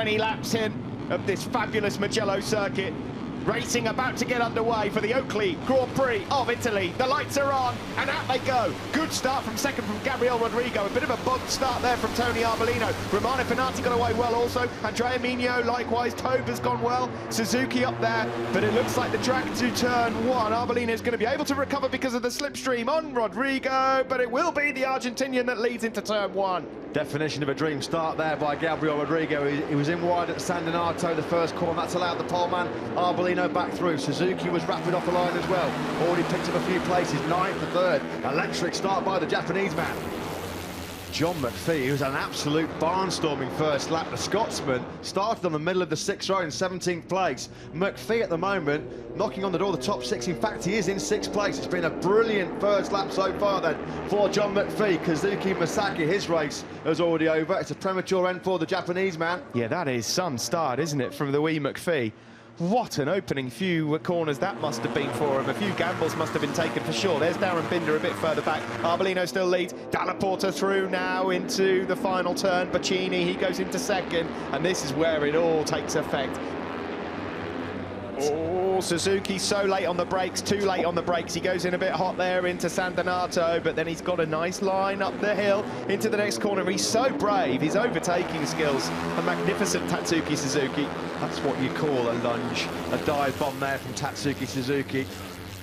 20 laps in of this fabulous Mugello circuit. Racing about to get underway for the Oakley Grand Prix of Italy. The lights are on, and out they go. Good start from second from Gabriel Rodrigo. A bit of a bug start there from Tony Arbolino. Romano Fenati got away well also. Andrea Migno likewise. Tobe has gone well. Suzuki up there, but it looks like the drag to turn one. Arbolino is going to be able to recover because of the slipstream on Rodrigo, but it will be the Argentinian that leads into turn one. Definition of a dream start there by Gabriel Rodrigo. He was in wide at San Donato, the first corner. That's allowed the poleman Arbolino back through. Suzuki was rapid off the line as well. Already picked up a few places, 9th to 3rd. Electric start by the Japanese man. John McPhee, who's an absolute barnstorming first lap. The Scotsman started on the middle of the 6th row in 17th place. McPhee at the moment knocking on the door of the top 6. In fact, he is in 6th place. It's been a brilliant first lap so far then for John McPhee. Kazuki Masaki, his race is already over. It's a premature end for the Japanese man. Yeah, that is some start, isn't it, from the wee McPhee? What an opening few corners that must have been for him. A few gambles must have been taken for sure. There's Darren Binder a bit further back. Arbolino still leads. Dalla Porta through now into the final turn. Bacchini, he goes into second, and this is where it all takes effect. Oh, Suzuki so late on the brakes, too late on the brakes. He goes in a bit hot there into San Donato, but then he's got a nice line up the hill into the next corner. He's so brave, his overtaking skills, a magnificent Tatsuki Suzuki. That's what you call a lunge, a dive bomb there from Tatsuki Suzuki.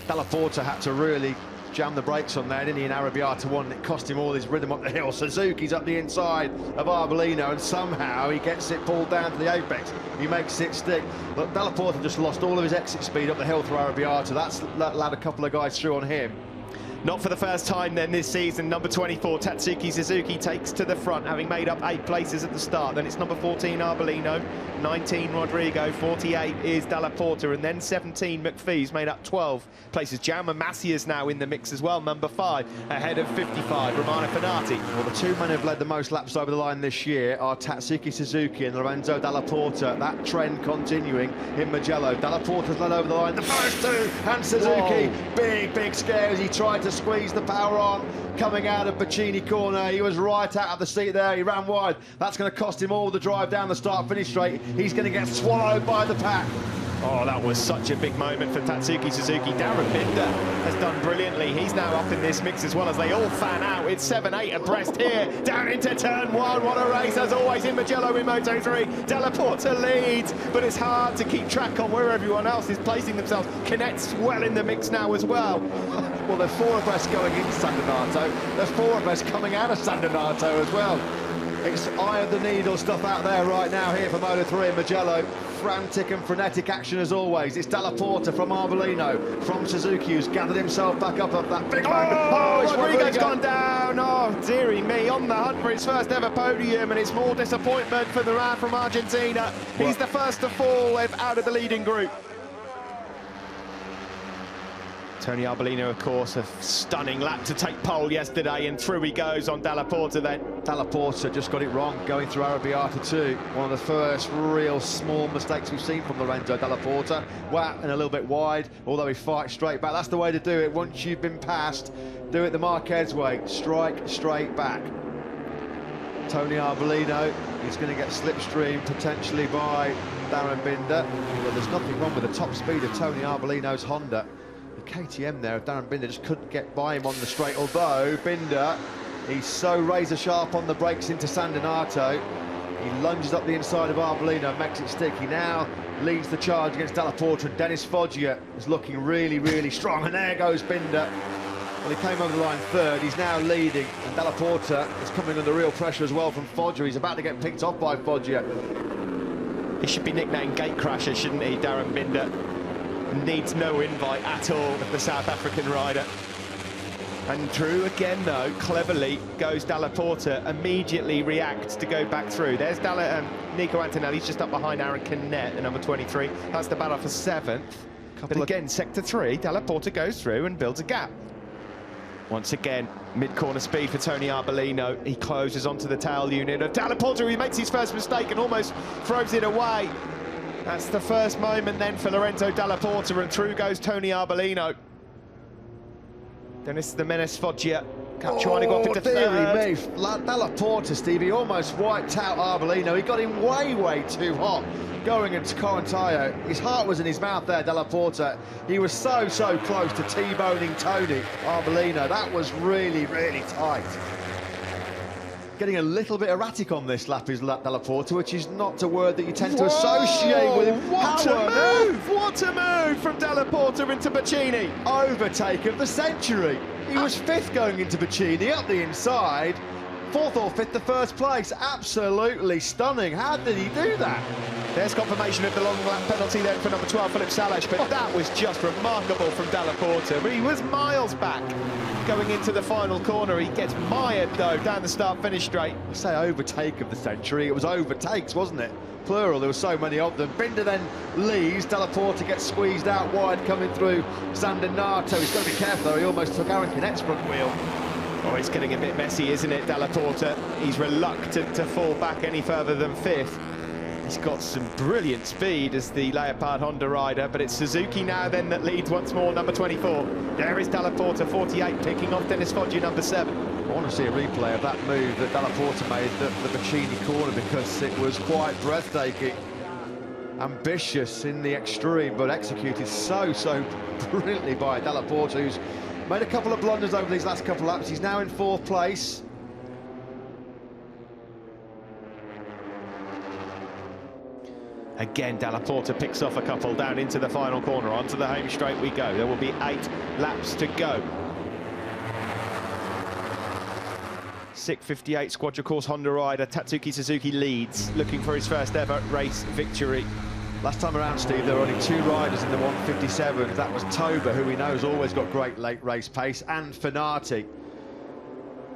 Dalla Porta had to really jam the brakes on there, didn't he, in Arrabbiata 1? It cost him all his rhythm up the hill. Suzuki's up the inside of Arbolino, and somehow he gets it pulled down to the apex. He makes it stick. But Dalla Porta just lost all of his exit speed up the hill through Arrabbiata. That's allowed a couple of guys through on him. Not for the first time then this season. Number 24, Tatsuki Suzuki, takes to the front, having made up 8 places at the start. Then it's number 14, Arbolino, 19, Rodrigo, 48 is Dalla Porta, and then 17, McPhee's made up 12 places. Jaume Massia's now in the mix as well, number 5, ahead of 55, Romano Fenati. Well, the two men who've led the most laps over the line this year are Tatsuki Suzuki and Lorenzo Dalla Porta. That trend continuing in Mugello. Dalla Porta's led over the line, the first two, and Suzuki, Whoa. big scare as he tried to squeeze the power on, coming out of Bacchini corner. He was right out of the seat there. He ran wide. That's going to cost him all the drive down the start-finish straight. He's going to get swallowed by the pack. Oh, that was such a big moment for Tatsuki Suzuki. Darren Binder has done brilliantly. He's now up in this mix as well as they all fan out. It's 7-8 abreast here, down into turn one. What a race, as always, in Mugello in Moto3. Dalla Porta leads, but it's hard to keep track on where everyone else is placing themselves. Canet's well in the mix now as well. Well, there's 4 abreast going into San Donato. There's 4 abreast coming out of San Donato as well. It's eye of the needle stuff out there right now here for Moto3 in Mugello. Frantic and frenetic action as always. It's Dalla Porta from Arbolino, from Suzuki, who's gathered himself back up off that big man. Oh, Rodrigo's gone down. Oh, dearie me, on the hunt for his first ever podium, and it's more disappointment for the man from Argentina. He's the first to fall out of the leading group. Tony Arbolino, of course, a stunning lap to take pole yesterday, and through he goes on Dalla Porta then. Dalla Porta just got it wrong going through Arrabbiata 2. One of the first real small mistakes we've seen from Lorenzo Dalla Porta. Wow, and a little bit wide, although he fights straight back. That's the way to do it. Once you've been passed, do it the Marquez way. Strike straight back. Tony Arbolino is going to get slipstreamed potentially by Darren Binder. Well, there's nothing wrong with the top speed of Tony Arbolino's Honda. The KTM there of Darren Binder just couldn't get by him on the straight, although Binder, he's so razor sharp on the brakes into San Donato. He lunges up the inside of Arbolino, makes it stick. He now leads the charge against Dalla Porta, and Dennis Foggia is looking really strong, and there goes Binder. Well, he came over the line 3rd, he's now leading, and Dalla Porta is coming under real pressure as well from Foggia. He's about to get picked off by Foggia. He should be nicknamed Gatecrasher, shouldn't he, Darren Binder? Needs no invite at all of the South African rider. And through again though, cleverly goes Dalla Porta, immediately reacts to go back through. There's Nico Antonelli's just up behind Aaron Canet, the number 23. That's the battle for 7th. But again, sector 3, Dalla Porta goes through and builds a gap. Once again, mid-corner speed for Tony Arbolino. He closes onto the tail unit of Dalla Porta, who makes his first mistake and almost throws it away. That's the first moment then for Lorenzo Dalla Porta, and through goes Tony Arbolino. Then it's the menace Foggia Trying to go up into third. Dalla Porta, Stevie, almost wiped out Arbolino. He got him way too hot going into Corantaio. His heart was in his mouth there, Dalla Porta. He was so close to T-boning Tony Arbolino. That was really tight. Getting a little bit erratic on this lap is Dalla Porta, which is not a word that you tend to associate with him. What a move! What a move from Dalla Porta into Baccini. Overtake of the century. He was fifth going into Baccini, up the inside. Fourth or fifth to first place. Absolutely stunning. How did he do that? There's confirmation of the long lap penalty then for number 12, Philip Salash, but that was just remarkable from Dalla Porta. But he was miles back going into the final corner. He gets mired, though, down the start-finish straight. I say overtake of the century. It was overtakes, wasn't it? Plural, there were so many of them. Binder then leads. Dalla Porta gets squeezed out wide coming through Zandanato. He's got to be careful, though. He almost took Aaron Kinnett's front wheel. Oh, it's getting a bit messy, isn't it, Dalla Porta? He's reluctant to fall back any further than fifth. He's got some brilliant speed as the Leopard Honda rider, but it's Suzuki now then that leads once more, number 24. There is Dalla Porta, 48, picking off Dennis Foggia, number 7. I want to see a replay of that move that Dalla Porta made at the Baccini corner, because it was quite breathtaking. Ambitious in the extreme, but executed so brilliantly by Dalla Porta, who's made a couple of blunders over these last couple of laps. He's now in fourth place. Again, Dalla Porta picks off a couple down into the final corner. Onto the home straight we go. There will be 8 laps to go. 6:58 Squadra Course Honda rider Tatsuki Suzuki leads, looking for his first ever race victory. Last time around, Steve, there were only 2 riders in the 157. That was Toba, who we know has always got great late race pace, and Finati.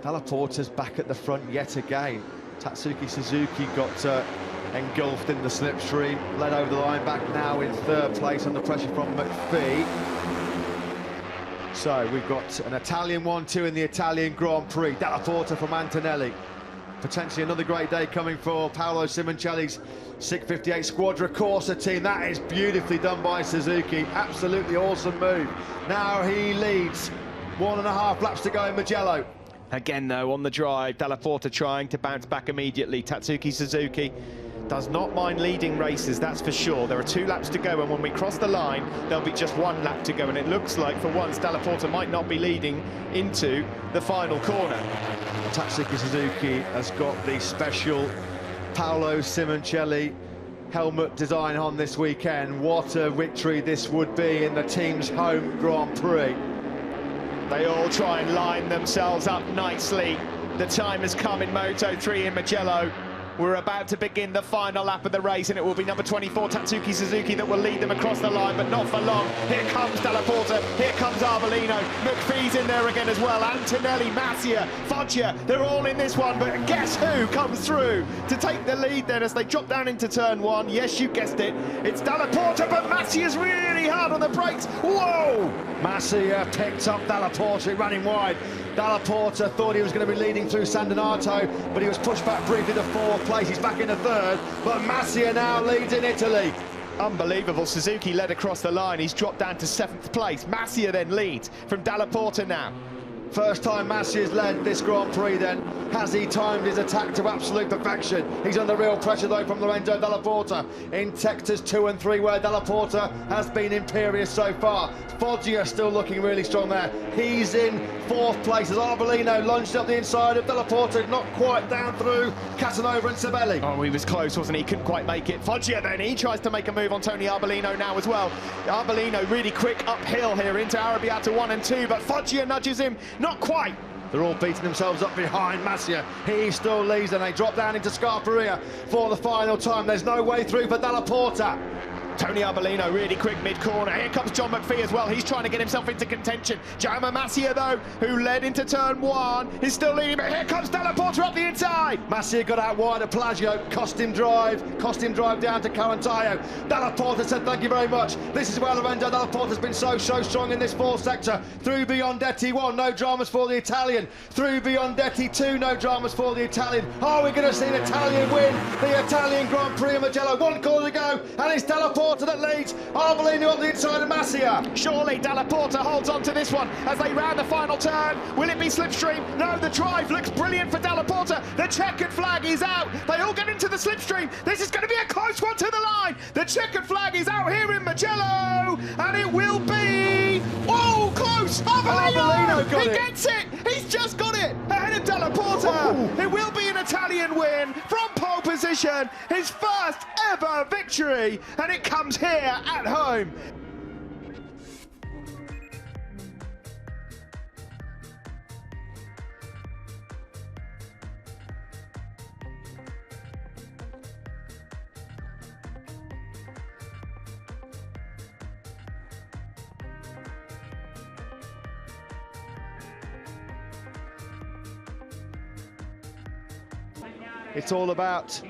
Dalla Porta's back at the front yet again. Tatsuki Suzuki got engulfed in the slipstream, led over the line, back now in third place under pressure from McPhee. So we've got an Italian 1-2 in the Italian Grand Prix. Dalla Porta from Antonelli. Potentially another great day coming for Paolo Simoncelli's 658 Squadra Corsa team. That is beautifully done by Suzuki. Absolutely awesome move. Now he leads. 1.5 laps to go in Mugello. Again, though, on the drive, Dalla Porta trying to bounce back immediately. Tatsuki Suzuki does not mind leading races, that's for sure. There are 2 laps to go, and when we cross the line, there'll be just 1 lap to go, and it looks like, for once, Dalla Porta might not be leading into the final corner. Tatsuki Suzuki has got the special Paolo Simoncelli helmet design on this weekend. What a victory this would be in the team's home Grand Prix. They all try and line themselves up nicely. The time has come in Moto3 in Mugello. We're about to begin the final lap of the race, and it will be number 24, Tatsuki Suzuki, that will lead them across the line, but not for long. Here comes Dalla Porta, here comes Arbolino, McPhee's in there again as well, Antonelli, Massia, Foggia, they're all in this one, but guess who comes through to take the lead then as they drop down into turn 1? Yes, you guessed it, it's Dalla Porta, but Massia's really hard on the brakes. Whoa! Massia picked up Dalla Porta, running wide. Dalla Porta thought he was going to be leading through Sandanato, but he was pushed back briefly to 4th place. He's back into 3rd, but Massia now leads in Italy. Unbelievable. Suzuki led across the line. He's dropped down to 7th place. Massia then leads from Dalla Porta now. First time Massia's led this Grand Prix then. Has he timed his attack to absolute perfection? He's under real pressure though from Lorenzo Dalla Porta in sectors 2 and 3, where Dalla Porta has been imperious so far. Foggia still looking really strong there. He's in 4th place as Arbolino lunged up the inside of Dalla Porta, not quite down through Casanova and Sabelli. Oh, he was close, wasn't he? Couldn't quite make it. Foggia then, he tries to make a move on Tony Arbolino now as well. Arbolino really quick uphill here into Arrabbiata 1 and 2, but Foggia nudges him, not quite. They're all beating themselves up behind Massia. He still leads, and they drop down into Scarperia for the final time. There's no way through for Dalla Porta. Tony Arbolino really quick mid-corner. Here comes John McPhee as well. He's trying to get himself into contention. Jaume Massia, though, who led into turn 1, is still leading, but here comes Dalla Porta up the inside. Massia got out wide of Pelagio, cost him drive down to Corantaio. Dalla Porta said thank you very much. This is where Lorenzo Dalla Porta's been so strong in this 4th sector. Through Biondetti 1, no dramas for the Italian. Through Biondetti 2, no dramas for the Italian. Are we going to see an Italian win the Italian Grand Prix of Mugello? 1 corner to go, and it's Dalla Porta Porta that leads. Arbolino up the inside of Masia. Surely Dalla Porta holds on to this one as they round the final turn. Will it be slipstream? No, the drive looks brilliant for Dalla Porta. The checkered flag is out. They all get into the slipstream. This is going to be a close one to the line. The checkered flag is out here in Mugello, and it will be, oh, close. Arbolino got he it. gets it. He's just got it ahead of Dalla Porta. It will be an Italian win from pole position. His first ever victory, and it comes here at home. It's all about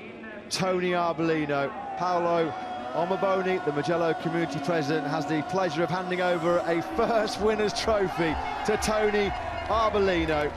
Tony Arbolino. Paolo Omaboni, the Mugello community president, has the pleasure of handing over a first winner's trophy to Tony Arbolino.